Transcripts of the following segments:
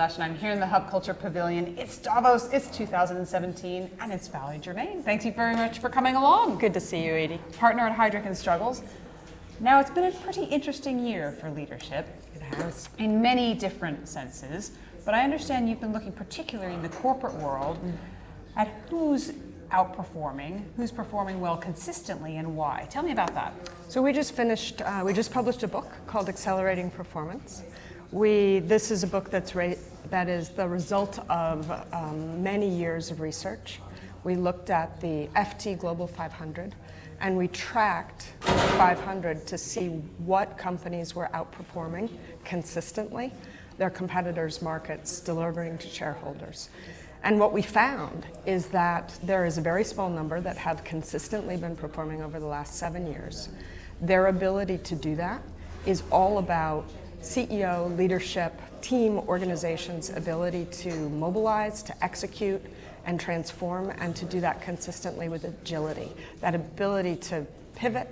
Lush, and I'm here in the Hub Culture Pavilion. It's Davos, it's 2017, and it's Valerie Germain. Thanks you very much for coming along. Good to see you, Edie. Partner at Heidrick Struggles. Now, it's been a pretty interesting year for leadership. It has. In many different senses, but I understand you've been looking particularly in the corporate world at who's outperforming, who's performing well consistently, and why. Tell me about that. So we just published a book called Accelerating Performance. This is a book that is the result of many years of research. We looked at the FT Global 500, and we tracked the 500 to see what companies were outperforming consistently their competitors' markets, delivering to shareholders. And what we found is that there is a very small number that have consistently been performing over the last 7 years. Their ability to do that is all about CEO, leadership, team, organizations' ability to mobilize, to execute, and transform, and to do that consistently with agility. That ability to pivot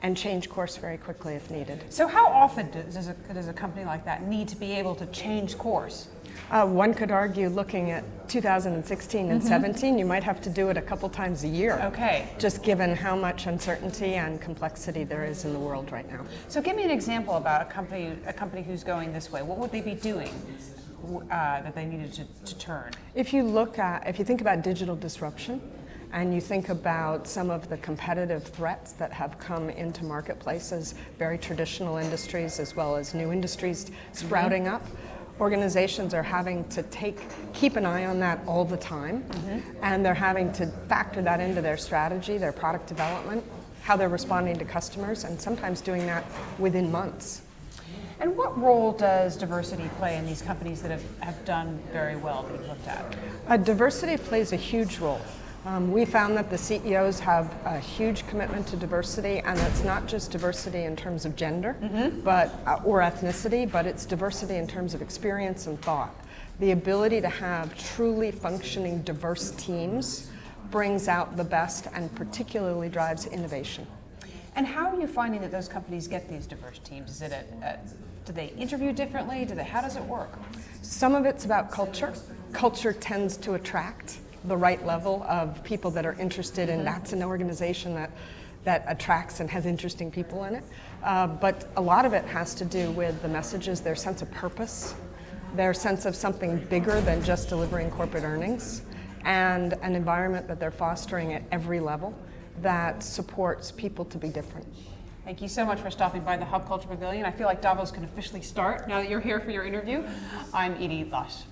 and change course very quickly if needed. So how often does a company like that need to be able to change course? One could argue, looking at 2016 and 17, you might have to do it a couple times a year. Okay. Just given how much uncertainty and complexity there is in the world right now. So give me an example about a company who's going this way. What would they be doing that they needed to turn? If you think about digital disruption, and you think about some of the competitive threats that have come into marketplaces, very traditional industries as well as new industries sprouting up, organizations are having to keep an eye on that all the time, and they're having to factor that into their strategy, their product development, how they're responding to customers, and sometimes doing that within months. And what role does diversity play in these companies that have done very well that you've looked at? Diversity plays a huge role. We found that the CEOs have a huge commitment to diversity, and it's not just diversity in terms of gender or ethnicity, but it's diversity in terms of experience and thought. The ability to have truly functioning diverse teams brings out the best and particularly drives innovation. And how are you finding that those companies get these diverse teams? Is it do they interview differently? How does it work? Some of it's about culture. Culture tends to attract the right level of people that are interested in that's an organization that attracts and has interesting people in it. But a lot of it has to do with the messages, their sense of purpose, their sense of something bigger than just delivering corporate earnings, and an environment that they're fostering at every level that supports people to be different. Thank you so much for stopping by the Hub Culture Pavilion. I feel like Davos can officially start now that you're here for your interview. I'm Edie Lush.